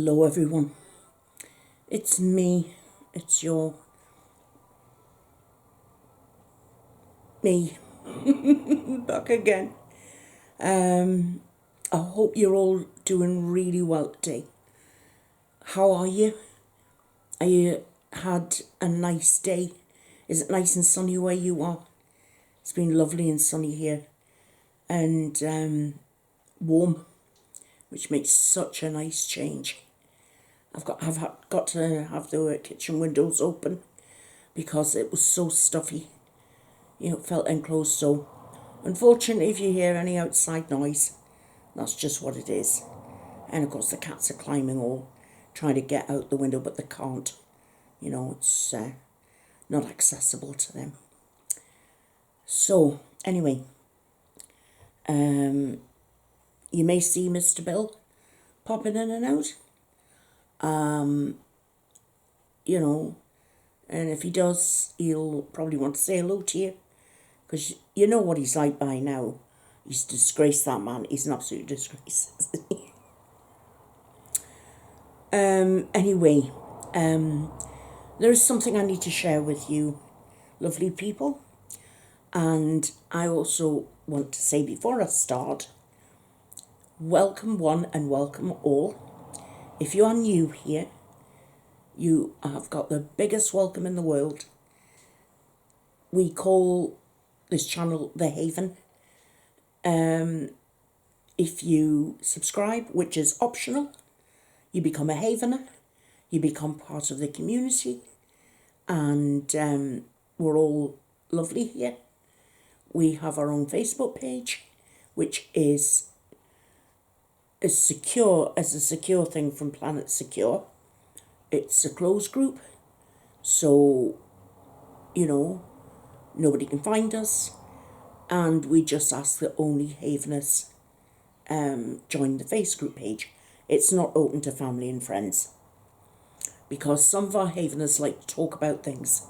Hello everyone, it's me, it's your me, back again. I hope you're all doing really well today. How are you? Are you had a nice day? Is it nice and sunny where you are? It's been lovely and sunny here and warm, which makes such a nice change. I've got to have the kitchen windows open because it was so stuffy. It felt enclosed. So unfortunately, if you hear any outside noise, that's just what it is. And of course the cats are climbing all, trying to get out the window, but they can't. It's not accessible to them. So anyway, you may see Mr. Bill popping in and out. And if he does, he'll probably want to say hello to you, because you know what he's like by now. He's disgraced, that man. He's an absolute disgrace. Anyway, there is something I need to share with you, lovely people. And I also want to say before I start, welcome one and welcome all. If you are new here, you have got the biggest welcome in the world. We call this channel The Haven. If you subscribe, which is optional, you become a Havener, you become part of the community, and we're all lovely here. We have our own Facebook page, which is as secure as a secure thing from Planet Secure. It's a closed group, so nobody can find us, and we just ask that only Haveners join the Facebook page. It's not open to family and friends, because some of our Haveners like to talk about things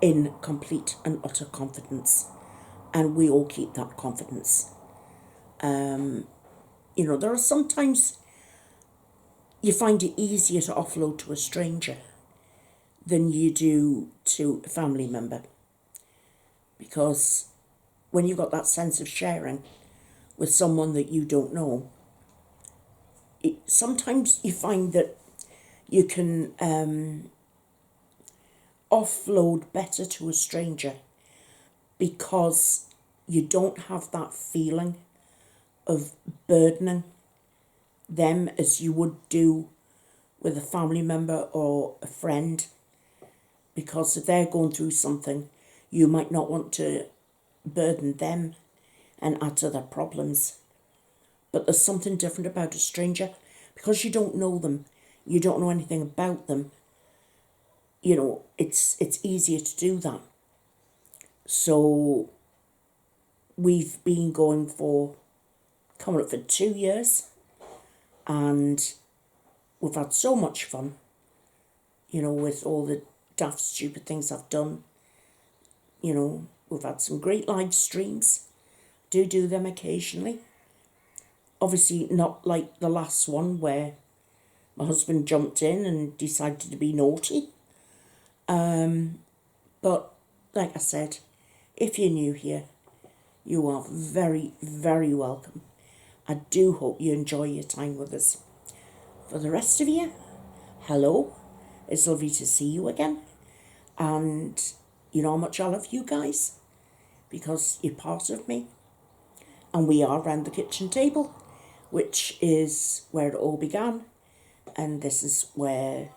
in complete and utter confidence, and we all keep that confidence. There are sometimes you find it easier to offload to a stranger than you do to a family member, because when you've got that sense of sharing with someone that you don't know, sometimes you find that you can offload better to a stranger, because you don't have that feeling of burdening them as you would do with a family member or a friend. Because if they're going through something, you might not want to burden them and add to their problems. But there's something different about a stranger, because you don't know them, you don't know anything about them. It's easier to do that. So we've been going for coming up for 2 years, and we've had so much fun, with all the daft, stupid things I've done. We've had some great live streams. Do them occasionally. Obviously not like the last one where my husband jumped in and decided to be naughty. But like I said, if you're new here, you are very, very welcome. I do hope you enjoy your time with us. For the rest of you, hello. It's lovely to see you again. And you know how much I love you guys, because you're part of me. And we are around the kitchen table, which is where it all began. And this is where,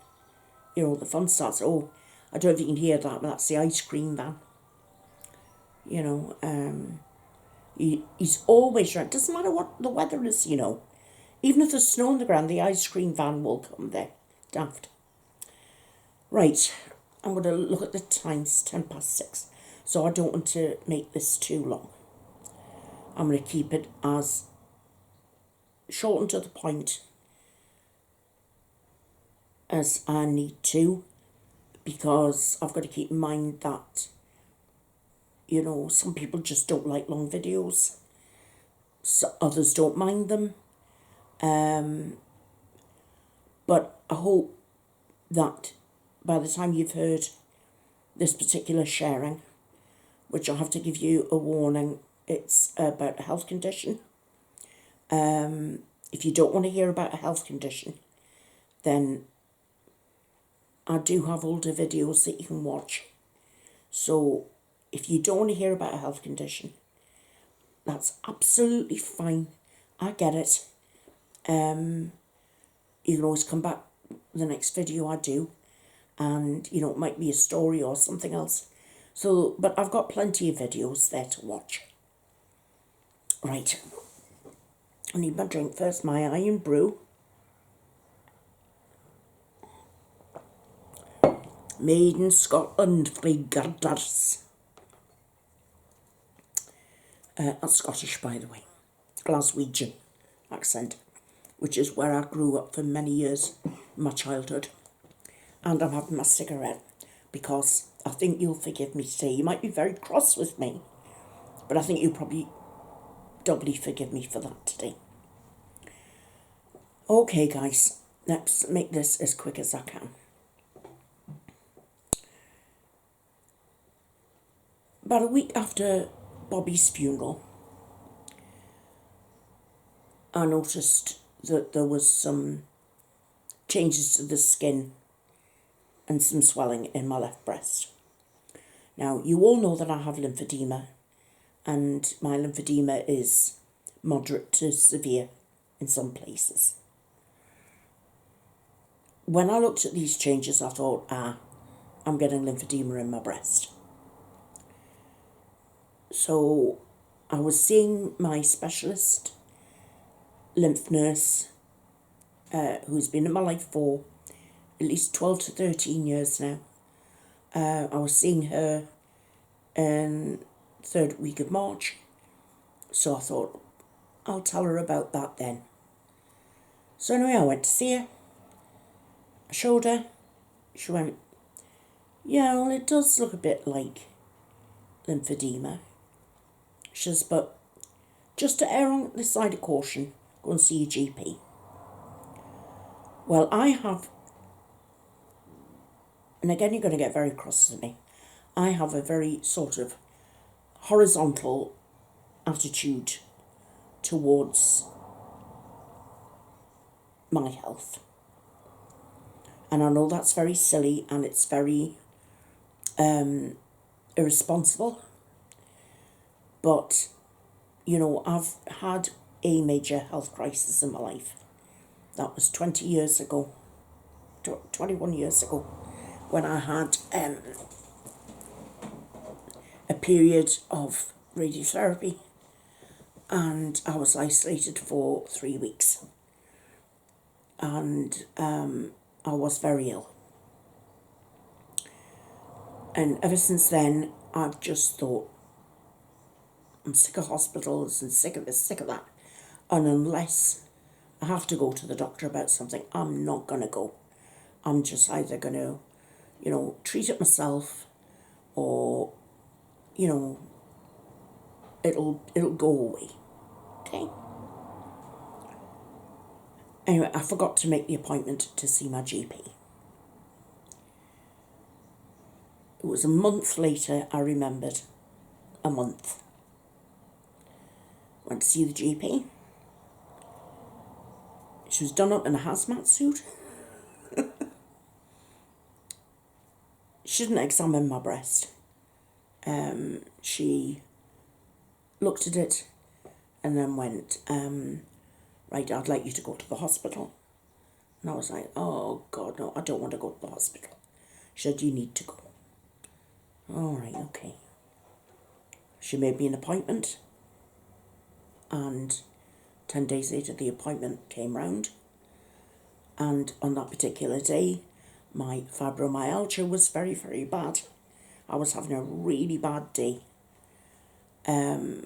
the fun starts. Oh, I don't know if you can hear that, but that's the ice cream van. He's always around. Doesn't matter what the weather is, Even if there's snow on the ground, the ice cream van will come there. Daft. Right, I'm going to look at the time. It's 6:10. So I don't want to make this too long. I'm going to keep it as short and to the point as I need to, because I've got to keep in mind that, some people just don't like long videos. So others don't mind them. But I hope that by the time you've heard this particular sharing, which I'll have to give you a warning, it's about a health condition. If you don't want to hear about a health condition, then I do have older videos that you can watch. So if you don't want to hear about a health condition, that's absolutely fine. I get it. You can always come back the next video I do, and you know, it might be a story or something else. So, but I've got plenty of videos there to watch. Right, I need my drink first, my Irn-Bru. Made in Scotland, Frigadas. That's Scottish, by the way. Glaswegian accent, which is where I grew up for many years in my childhood. And I'm having my cigarette because I think you'll forgive me today. You might be very cross with me, but I think you'll probably doubly forgive me for that today. Okay, guys, let's make this as quick as I can. About a week after Bobby's funeral, I noticed that there was some changes to the skin and some swelling in my left breast. Now, you all know that I have lymphedema, and my lymphedema is moderate to severe in some places. When I looked at these changes, I thought, I'm getting lymphedema in my breast. So I was seeing my specialist lymph nurse, who's been in my life for at least 12 to 13 years now. I was seeing her in the third week of March. So I thought, I'll tell her about that then. So anyway, I went to see her. I showed her. She went, yeah, well, it does look a bit like lymphedema. She says, but just to err on the side of caution, go and see your GP. Well, I have, and again you're going to get very cross with me, I have a very sort of horizontal attitude towards my health. And I know that's very silly and it's very irresponsible. But, you know, I've had a major health crisis in my life. That was 20 years ago, 21 years ago, when I had a period of radiotherapy, and I was isolated for 3 weeks. And I was very ill. And ever since then, I've just thought, I'm sick of hospitals and sick of this, sick of that. And unless I have to go to the doctor about something, I'm not going to go. I'm just either going to, you know, treat it myself, or, you know, it'll go away. Okay? Anyway, I forgot to make the appointment to see my GP. It was a month later, I remembered. A month. Went to see the GP. She was done up in a hazmat suit. She didn't examine my breast. She looked at it and then went, right, I'd like you to go to the hospital. And I was like, oh God, no, I don't want to go to the hospital. She said, you need to go. All right, okay. She made me an appointment, and 10 days later the appointment came round, and on that particular day my fibromyalgia was very, very bad. I was having a really bad day. I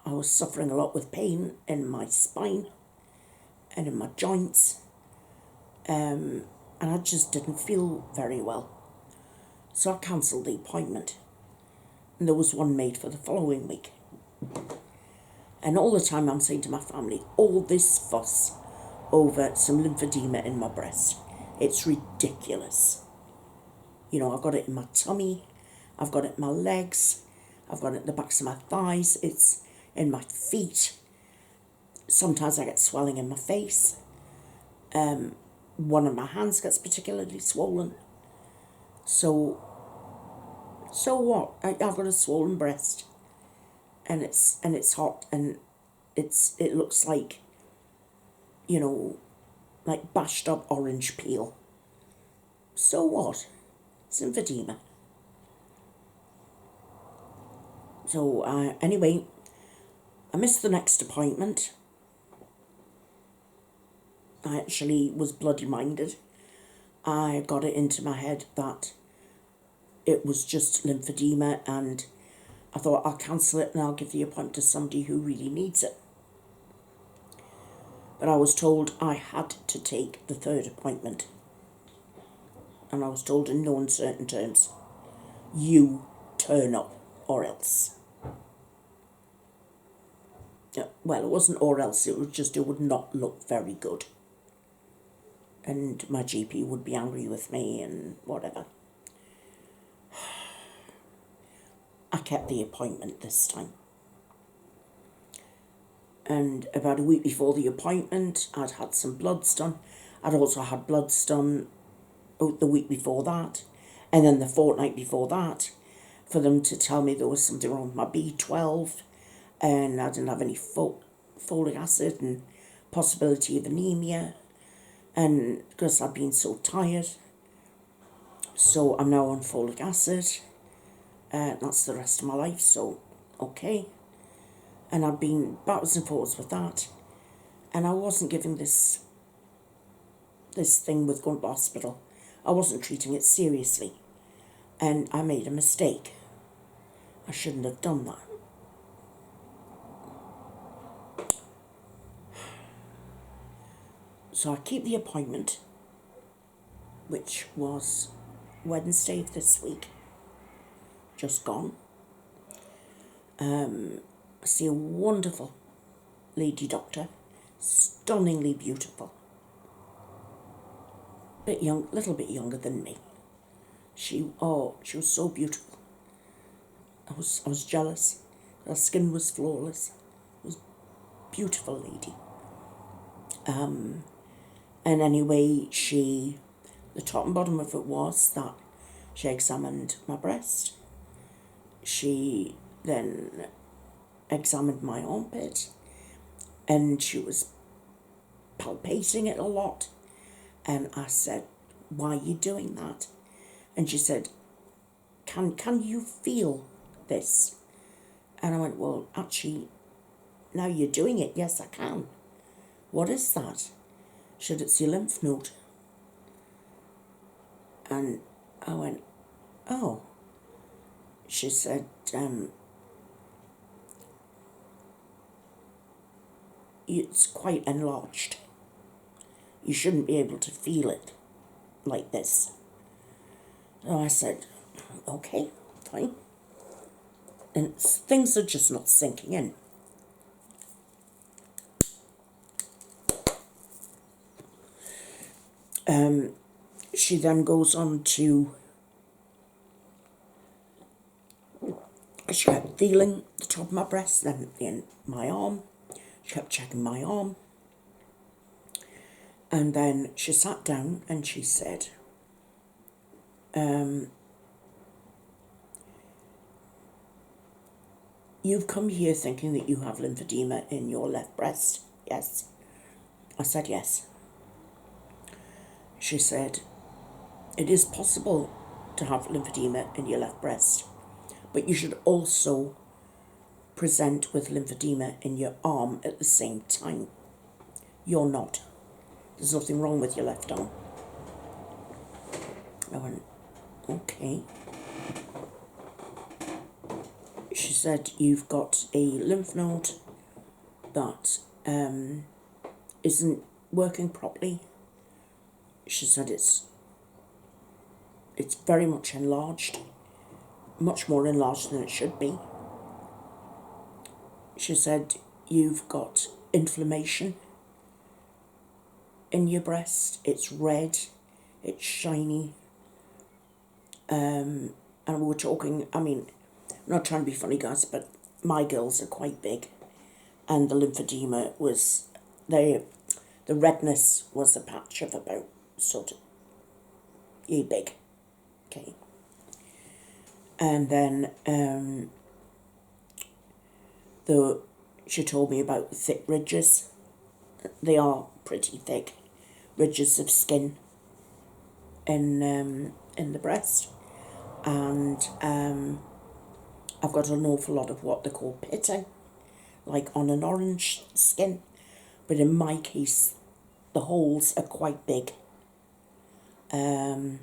was suffering a lot with pain in my spine and in my joints, and I just didn't feel very well. So I cancelled the appointment, and there was one made for the following week. And all the time I'm saying to my family, all this fuss over some lymphedema in my breast. It's ridiculous. You know, I've got it in my tummy, I've got it in my legs, I've got it in the backs of my thighs, it's in my feet. Sometimes I get swelling in my face. One of my hands gets particularly swollen. So what? I've got a swollen breast, and it's hot, and it looks like, you know, like bashed up orange peel. So what? It's lymphedema. So anyway, I missed the next appointment. I actually was bloody minded. I got it into my head that it was just lymphedema, and I thought I'll cancel it and I'll give the appointment to somebody who really needs it. But I was told I had to take the third appointment. And I was told in no uncertain terms, you turn up or else. Yeah, well, it wasn't or else, it was just it would not look very good. And my GP would be angry with me and whatever. I kept the appointment this time. And about a week before the appointment, I'd had some bloods done. I'd also had bloods done the week before that, and then the fortnight before that, for them to tell me there was something wrong with my B12, and I didn't have any folic acid, and possibility of anemia, and because I've been so tired. So I'm now on folic acid, that's the rest of my life, so okay. And I've been backwards and forwards with that, and I wasn't giving this thing with going to hospital, I wasn't treating it seriously, and I made a mistake. I shouldn't have done that. So I keep the appointment, which was Wednesday of this week, just gone. I see a wonderful lady doctor, stunningly beautiful. Little bit younger than me. She was so beautiful. I was jealous. Her skin was flawless. It was a beautiful lady. And anyway, the top and bottom of it was that she examined my breast. She then examined my armpit, and she was palpating it a lot. And I said, why are you doing that? And she said, can you feel this? And I went, well, actually, now you're doing it, yes, I can. What is that? She said, it's your lymph node. And I went, oh. She said, it's quite enlarged. You shouldn't be able to feel it like this. So I said, okay, fine. And things are just not sinking in. She then goes on to, she kept feeling the top of my breast, then in my arm. She kept checking my arm. And then she sat down and she said, you've come here thinking that you have lymphedema in your left breast, yes? I said yes. She said, it is possible to have lymphedema in your left breast, but you should also present with lymphedema in your arm at the same time. You're not. There's nothing wrong with your left arm. I went, okay. She said, you've got a lymph node that isn't working properly. She said it's very much enlarged, much more enlarged than it should be. She said, you've got inflammation in your breast. It's red, it's shiny, and we're talking, I mean, I'm not trying to be funny, guys, but my girls are quite big, and the lymphedema was, the redness was a patch of about sort of yay big, okay. And then she told me about the thick ridges. They are pretty thick ridges of skin in the breast, and I've got an awful lot of what they call pitting, like on an orange skin, but in my case the holes are quite big, and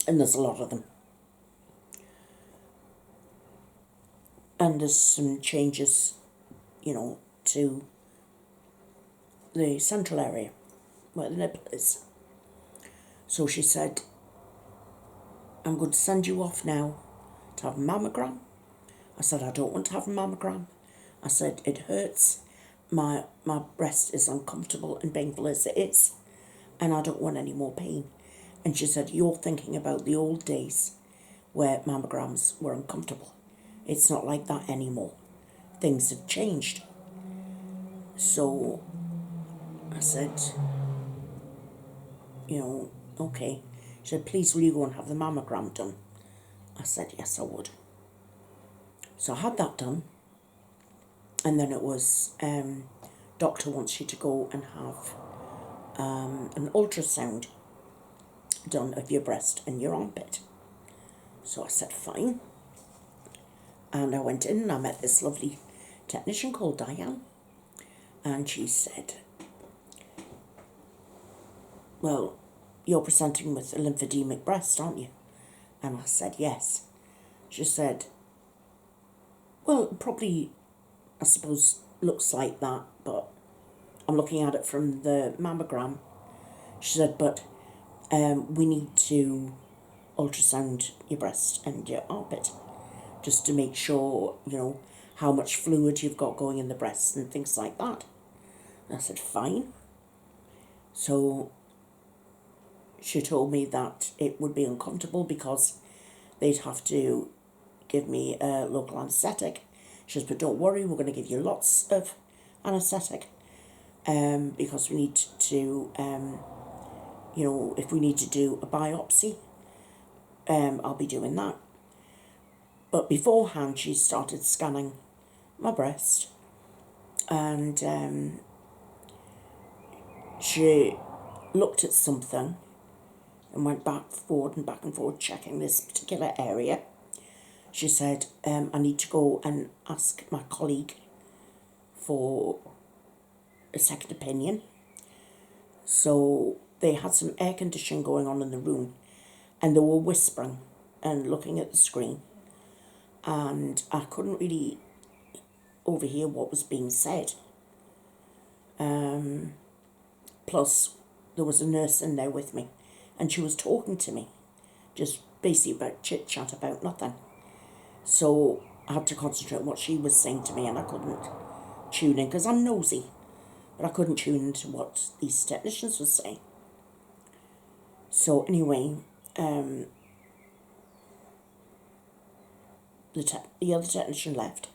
there's a lot of them. And there's some changes, you know, to the central area where the nipple is. So she said, I'm going to send you off now to have a mammogram. I said, I don't want to have a mammogram. I said, it hurts. My breast is uncomfortable and painful as it is, and I don't want any more pain. And she said, you're thinking about the old days where mammograms were uncomfortable. It's not like that anymore. Things have changed. So I said, you know, okay. She said, please will you go and have the mammogram done? I said, yes, I would. So I had that done. And then it was, doctor wants you to go and have an ultrasound done of your breast and your armpit. So I said, fine. And I went in and I met this lovely technician called Diane. And she said, well, you're presenting with a lymphedemic breast, aren't you? And I said, yes. She said, well, it probably, I suppose, looks like that, but I'm looking at it from the mammogram. She said, but we need to ultrasound your breast and your armpit, just to make sure, you know, how much fluid you've got going in the breast and things like that. And I said, fine. So she told me that it would be uncomfortable because they'd have to give me a local anaesthetic. She says, but don't worry, we're going to give you lots of anaesthetic because we need to, you know, if we need to do a biopsy, I'll be doing that. But beforehand, she started scanning my breast, and she looked at something and went back and forward, checking this particular area. She said, I need to go and ask my colleague for a second opinion. So they had some air conditioning going on in the room, and they were whispering and looking at the screen. And I couldn't really overhear what was being said. Plus, there was a nurse in there with me, and she was talking to me, just basically about chit-chat about nothing. So I had to concentrate on what she was saying to me, and I couldn't tune in, because I'm nosy, but I couldn't tune into what these technicians were saying. So anyway, the other technician left,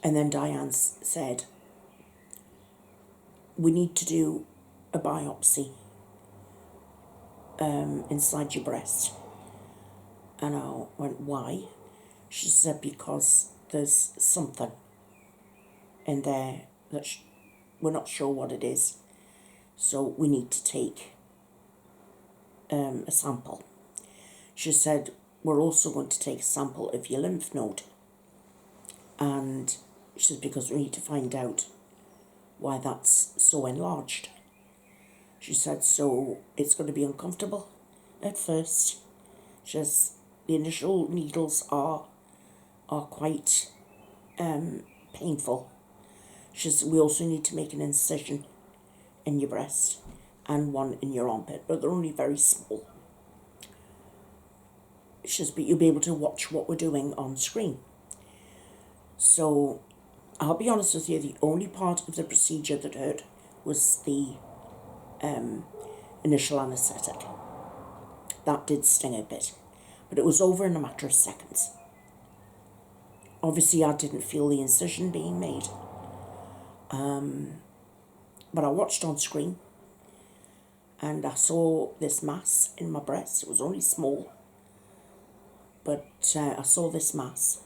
and then Diane said, we need to do a biopsy inside your breast. And I went, why? She said, because there's something in there that we're not sure what it is, so we need to take a sample. She said, we're also going to take a sample of your lymph node. And she said, because we need to find out why that's so enlarged. She said, so it's going to be uncomfortable at first. She says, the initial needles are quite painful. She says, we also need to make an incision in your breast and one in your armpit, but they're only very small. She says, but you'll be able to watch what we're doing on screen. So I'll be honest with you, the only part of the procedure that hurt was the initial anaesthetic. That did sting a bit, but it was over in a matter of seconds. Obviously, I didn't feel the incision being made, but I watched on screen and I saw this mass in my breast. It was only small, but I saw this mass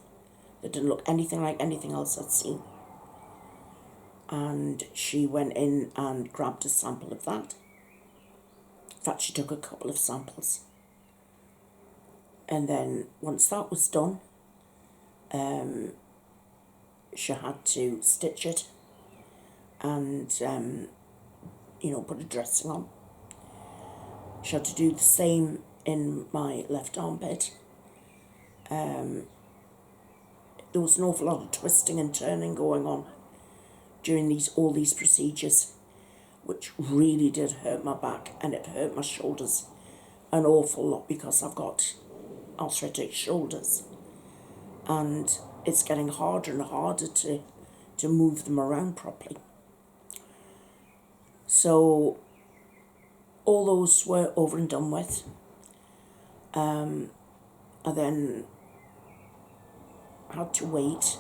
that didn't look anything like anything else I'd seen. And she went in and grabbed a sample of that. In fact, she took a couple of samples. And then once that was done, she had to stitch it and, put a dressing on. She had to do the same in my left armpit. There was an awful lot of twisting and turning going on during all these procedures, which really did hurt my back, and it hurt my shoulders an awful lot because I've got arthritic shoulders, and it's getting harder and harder to move them around properly. So all those were over and done with. I then had to wait,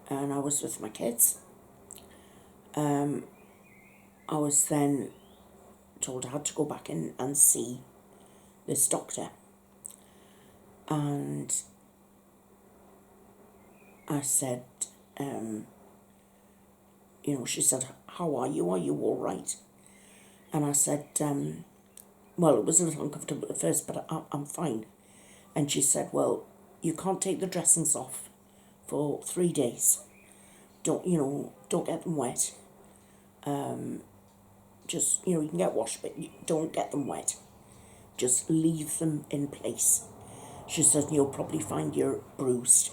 and I was with my kids. I was then told I had to go back in and see this doctor. And I said, she said, "How are you? Are you all right?" And I said, well, it was a little uncomfortable at first, but I'm fine. And she said, "Well, you can't take the dressings off for 3 days. Don't get them wet. Just, you can get washed, but don't get them wet. Just leave them in place." She said, "You'll probably find you're bruised,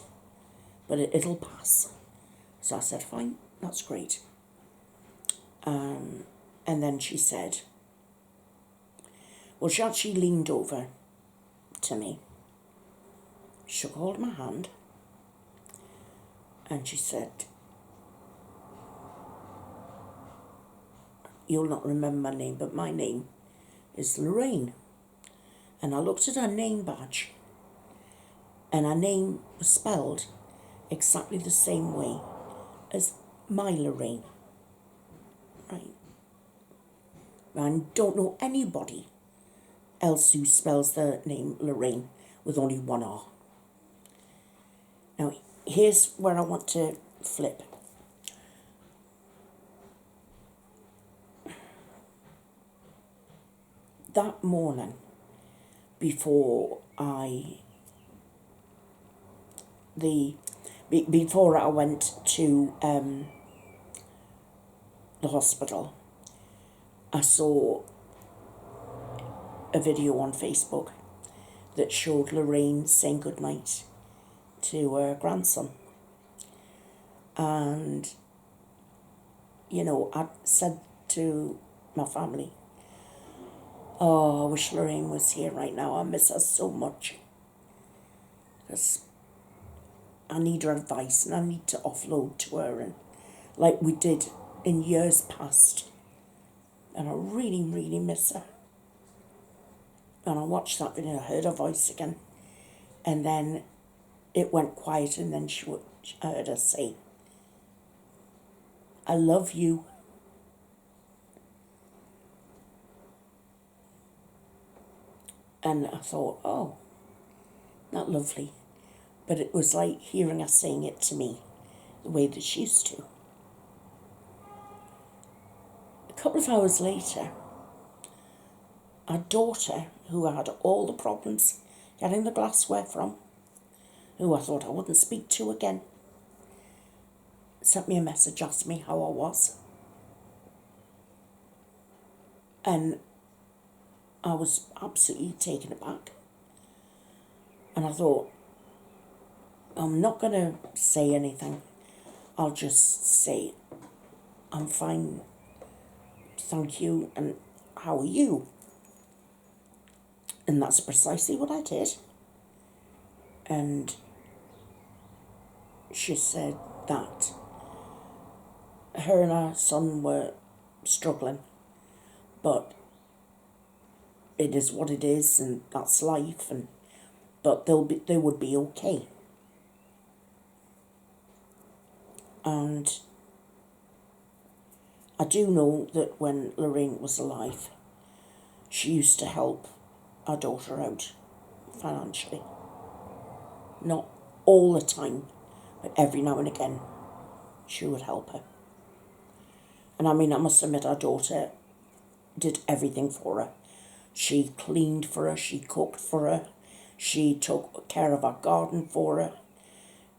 but it'll pass." So I said, "Fine, that's great." And then she said, well, she actually leaned over to me, shook hold of my hand, and she said, "You'll not remember my name, but my name is Lorraine." And I looked at her name badge, and her name was spelled exactly the same way as my Lorraine. Right. I don't know anybody else who spells their name Lorraine with only one R. Now, here's where I want to flip. That morning, before I went to the hospital, I saw a video on Facebook that showed Lorraine saying goodnight to her grandson. And, I said to my family, "Oh, I wish Lorraine was here right now. I miss her so much. Because I need her advice and I need to offload to her, and like we did in years past. And I really, really miss her." And I watched that video, I heard her voice again. And then it went quiet, and then I heard her say, "I love you." And I thought, oh, not lovely. But it was like hearing her saying it to me the way that she used to. A couple of hours later, our daughter, who had all the problems getting the glassware from, who I thought I wouldn't speak to again, sent me a message, asked me how I was. And I was absolutely taken aback. And I thought, I'm not going to say anything. I'll just say, "I'm fine, thank you, and how are you?" And that's precisely what I did. And she said that her and her son were struggling, but it is what it is, and that's life. But they would be okay. And I do know that when Lorraine was alive, she used to help our daughter out financially. Not all the time, but every now and again, she would help her. And I mean, I must admit, our daughter did everything for her. She cleaned for her, she cooked for her, she took care of our garden for her.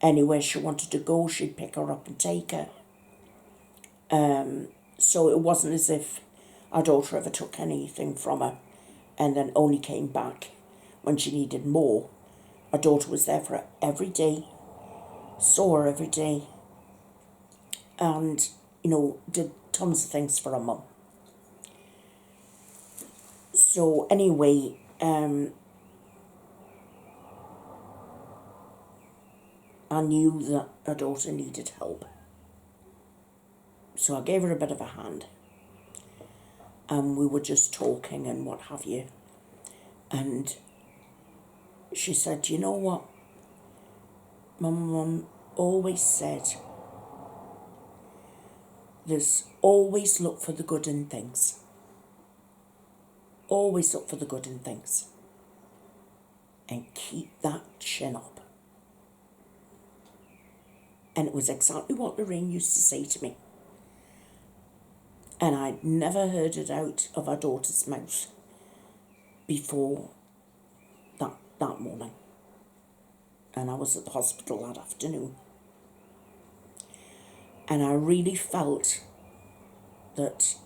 Anywhere she wanted to go, she'd pick her up and take her. So it wasn't as if our daughter ever took anything from her and then only came back when she needed more. Our daughter was there for her every day, saw her every day, and, did tons of things for her mum. So anyway, I knew that her daughter needed help. So I gave her a bit of a hand. And we were just talking and what have you. And she said, you know what? My mum always said, there's always look for the good in things. Always look for the good in things. And keep that chin up. And it was exactly what Lorraine used to say to me. And I'd never heard it out of our daughter's mouth before that morning. And I was at the hospital that afternoon. And I really felt that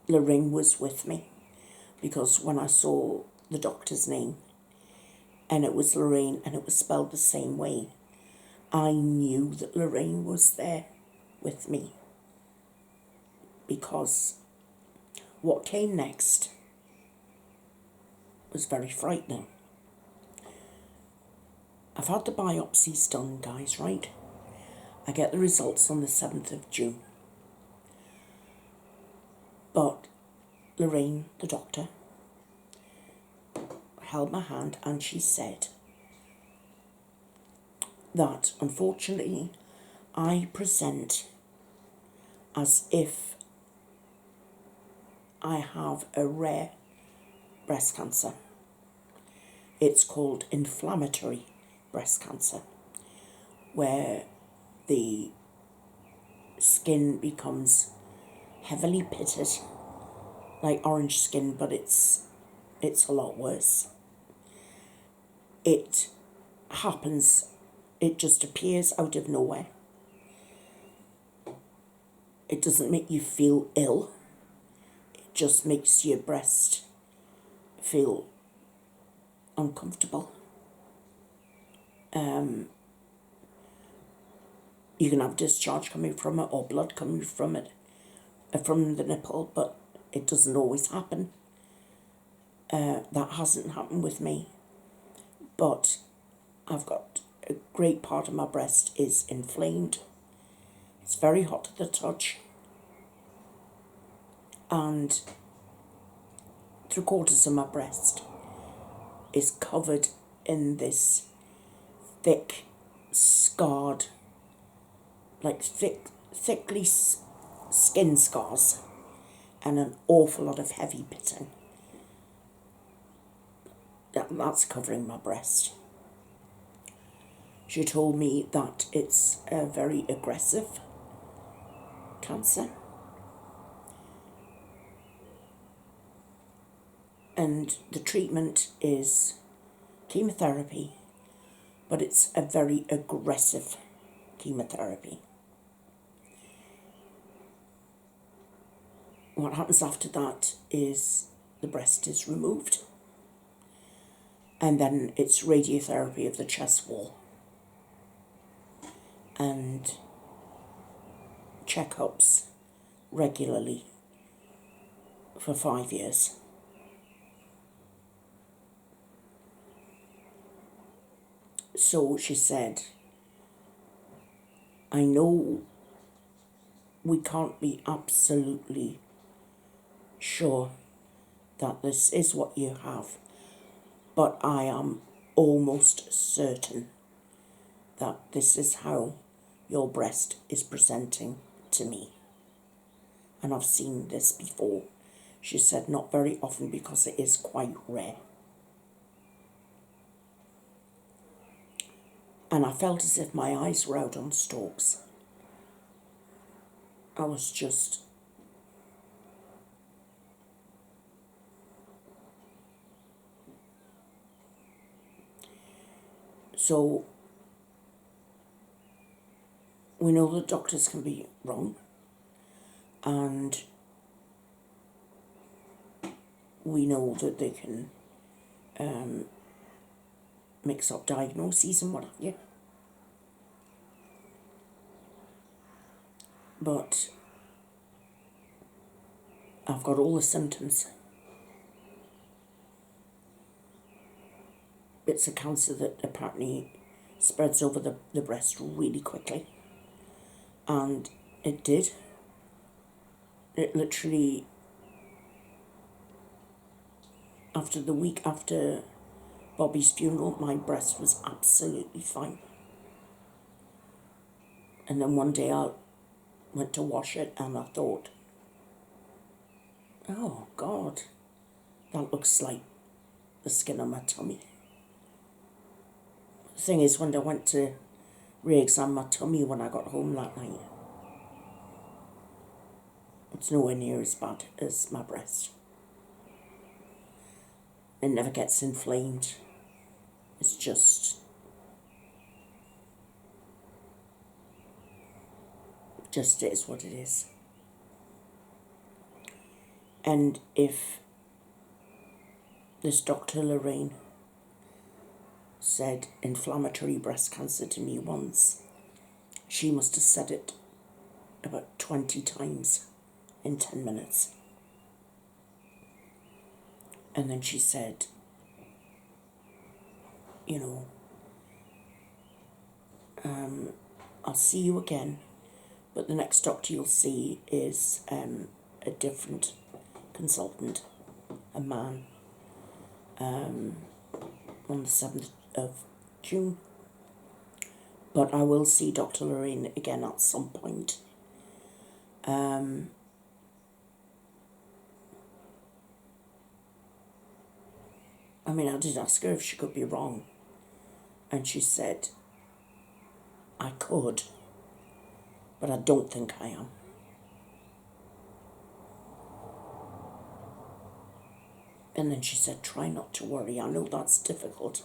Lorraine was with me, because when I saw the doctor's name and it was Lorraine and it was spelled the same way, I knew that Lorraine was there with me, because what came next was very frightening. I've had the biopsies done, guys, right? I get the results on the 7th of June. But Lorraine, the doctor, held my hand and she said that, unfortunately, I present as if I have a rare breast cancer. It's called inflammatory breast cancer, where the skin becomes heavily pitted, like orange skin, but it's a lot worse. It happens, it just appears out of nowhere. It doesn't make you feel ill. It just makes your breast feel uncomfortable. You can have discharge coming from it or blood coming from it, from the nipple, but it doesn't always happen. That hasn't happened with me. But I've got a great part of my breast is inflamed. It's very hot to the touch. And 3/4 of my breast is covered in this thick, scarred, like thickly skin scars, and an awful lot of heavy pitting. That's covering my breast. She told me that it's a very aggressive cancer. And the treatment is chemotherapy, but it's a very aggressive chemotherapy. What happens after that is the breast is removed, and then it's radiotherapy of the chest wall and checkups regularly for 5 years. So she said, I know we can't be absolutely sure that this is what you have, but I am almost certain that this is how your breast is presenting to me. And I've seen this before. She said not very often because it is quite rare. And I felt as if my eyes were out on stalks. I was just... So, we know that doctors can be wrong, and we know that they can mix up diagnoses and what have you. But I've got all the symptoms. It's a cancer that apparently spreads over the breast really quickly. And it did. It literally, after the week after Bobby's funeral, my breast was absolutely fine. And then one day I went to wash it and I thought, oh God, that looks like the skin on my tummy. The thing is, when I went to re-examine my tummy when I got home that night, it's nowhere near as bad as my breast. It never gets inflamed. It's just is what it is. And if this Dr. Lorraine said inflammatory breast cancer to me once, she must have said it about 20 times in 10 minutes. And then she said, you know, I'll see you again, but the next doctor you'll see is a different consultant, a man, on the 7th of June. But I will see Dr. Lorraine again at some point. I mean, I did ask her if she could be wrong, and she said, I could, but I don't think I am. And then she said, try not to worry. I know that's difficult.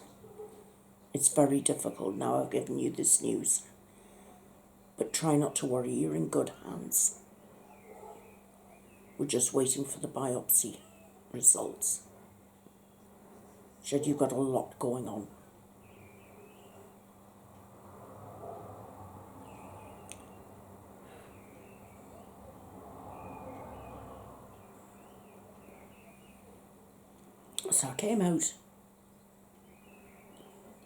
It's very difficult now I've given you this news. But try not to worry, you're in good hands. We're just waiting for the biopsy results. She said, you've got a lot going on. So I came out,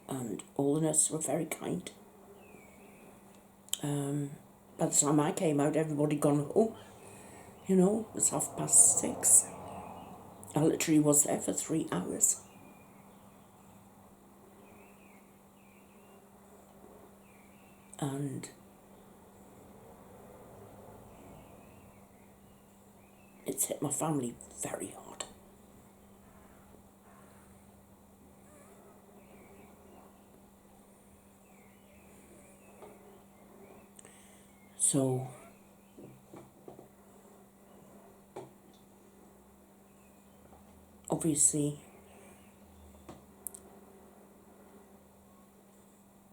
and all the nurses were very kind. By the time I came out, everybody gone home. You know, it was 6:30. I literally was there for 3 hours. And it's hit my family very hard. So obviously,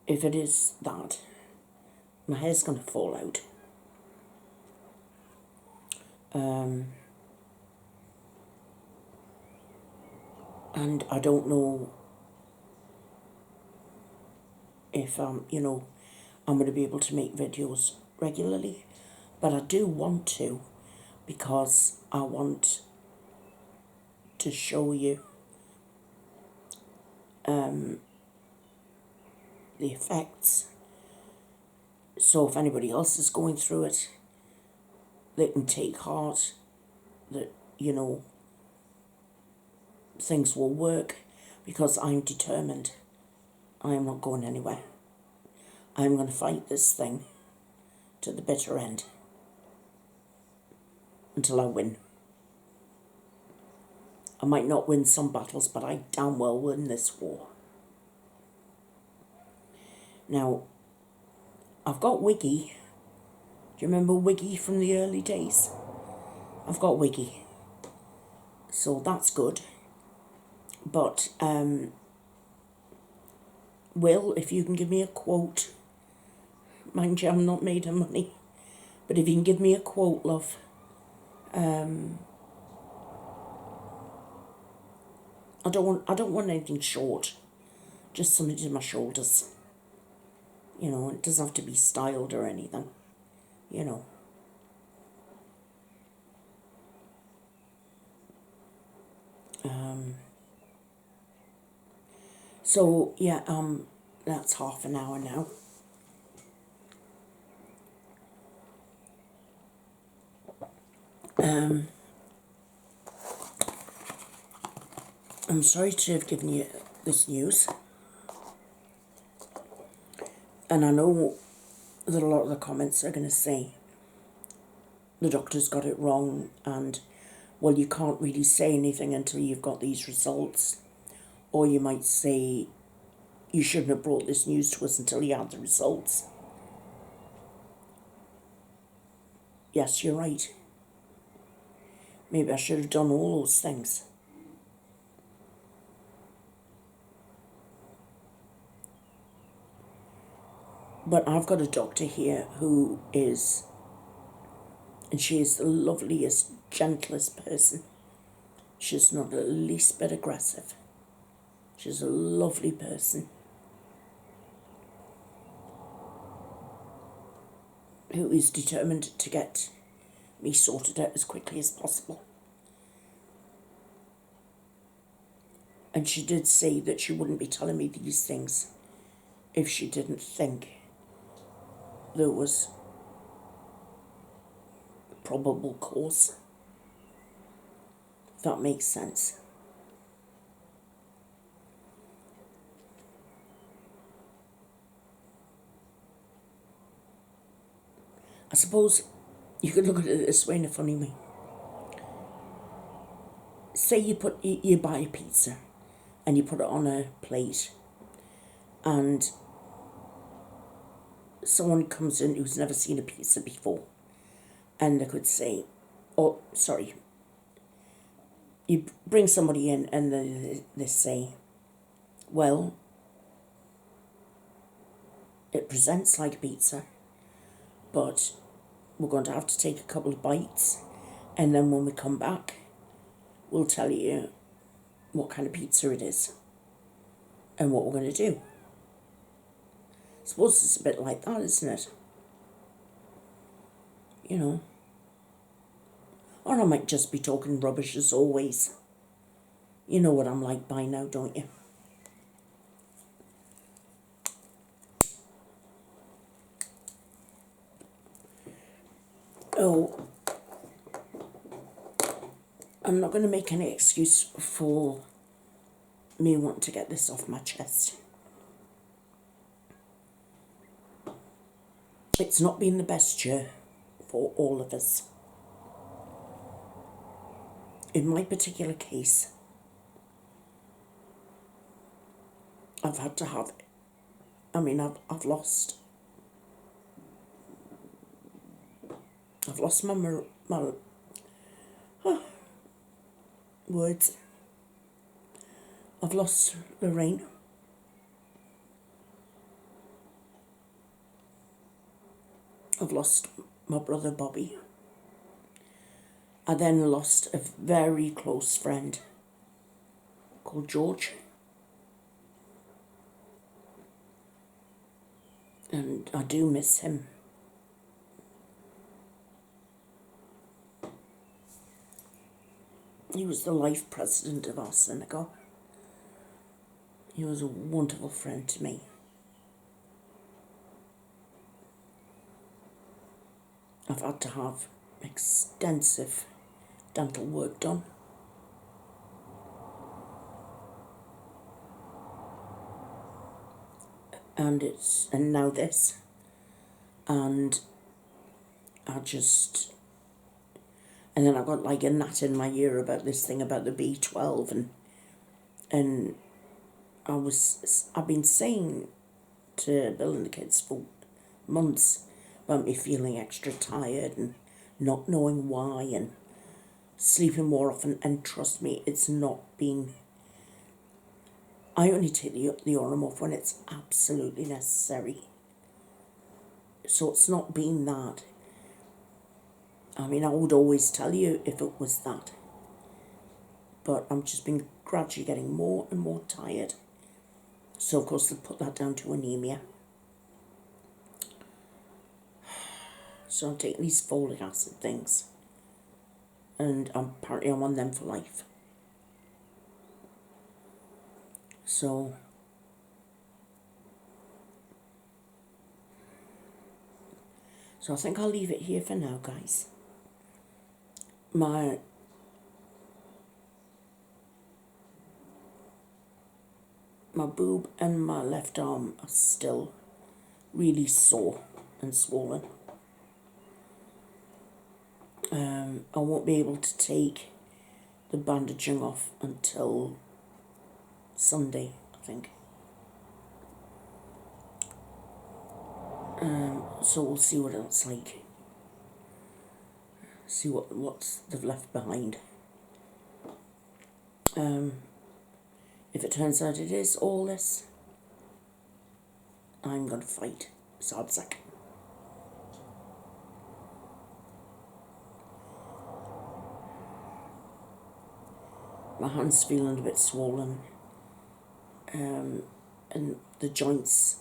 if it is that, my hair's going to fall out. And I don't know if I'm going to be able to make videos regularly, but I do want to, because I want to show you the effects. So if anybody else is going through it, they can take heart that, you know, things will work, because I'm determined. I am not going anywhere. I'm going to fight this thing to the bitter end until I win. I might not win some battles, but I damn well win this war. Now, I've got Wiggy. Do you remember Wiggy from the early days? I've got Wiggy. So that's good. But, Will, if you can give me a quote, mind you, I'm not made of money, but if you can give me a quote, love, I don't want anything short, just something to my shoulders. You know, it doesn't have to be styled or anything, you know. So, yeah, that's half an hour now. I'm sorry to have given you this news. And I know that a lot of the comments are going to say the doctor's got it wrong and, well, you can't really say anything until you've got these results. Or you might say you shouldn't have brought this news to us until you had the results. Yes, you're right. Maybe I should have done all those things. But I've got a doctor here who is, and she is the loveliest, gentlest person. She's not the least bit aggressive. She's a lovely person who is determined to get me sorted out as quickly as possible. And she did say that she wouldn't be telling me these things if she didn't think there was probable cause. If that makes sense. I suppose you could look at it this way in a funny way. Say you buy a pizza and you put it on a plate and someone comes in who's never seen a pizza before and they could say, oh, sorry, you bring somebody in and they say, well, it presents like pizza, but we're going to have to take a couple of bites, and then when we come back, we'll tell you what kind of pizza it is and what we're going to do. I suppose it's a bit like that, isn't it? You know. Or I might just be talking rubbish as always. You know what I'm like by now, don't you? Oh, I'm not going to make any excuse for me wanting to get this off my chest. It's not been the best year for all of us. In my particular case, I've had to have, I've lost my words. I've lost Lorraine. I've lost my brother Bobby. I then lost a very close friend called George. And I do miss him. He was the life president of our synagogue. He was a wonderful friend to me. I've had to have extensive dental work done. And now this. And and then I got like a gnat in my ear about this thing about the B12, and I've been saying to Bill and the kids for months about me feeling extra tired and not knowing why and sleeping more often, and trust me, it's not been. I only take the Oromorph when it's absolutely necessary. So it's not been that. I mean, I would always tell you if it was that. But I'm just been gradually getting more and more tired. So, of course, they'll put that down to anemia. So I'm taking these folic acid things. And apparently I'm on them for life. So I think I'll leave it here for now, guys. My boob and my left arm are still really sore and swollen. I won't be able to take the bandaging off until Sunday, I think. So we'll see what it's like. See what they've left behind. If it turns out it is all this, I'm going to fight Sabzak. My hand's feeling a bit swollen, and the joints,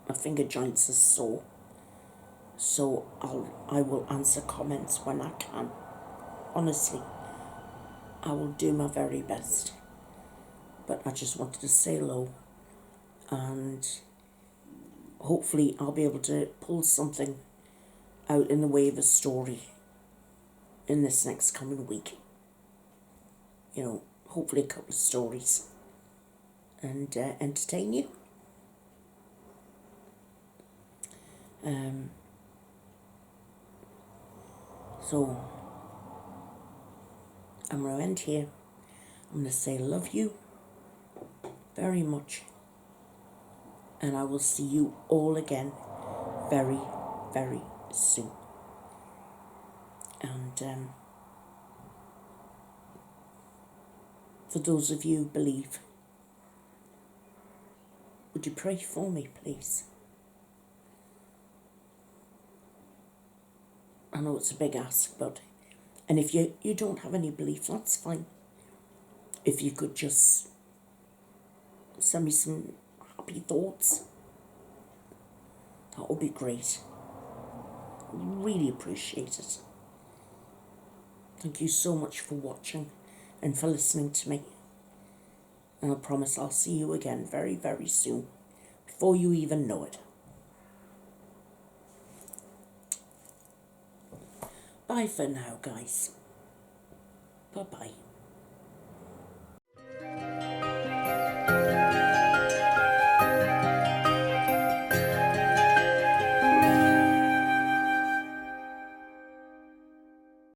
my finger joints are sore. So I will answer comments when I can. Honestly, I will do my very best. But I just wanted to say hello, and hopefully I'll be able to pull something out in the way of a story in this next coming week. You know, hopefully a couple of stories, and entertain you. So I'm going to end here. I'm going to say love you very much, and I will see you all again very, very soon. And for those of you who believe, would you pray for me, please? I know it's a big ask, and if you don't have any belief, that's fine. If you could just send me some happy thoughts, that would be great. Really appreciate it. Thank you so much for watching and for listening to me. And I promise I'll see you again very, very soon, before you even know it. Bye for now, guys. Bye-bye.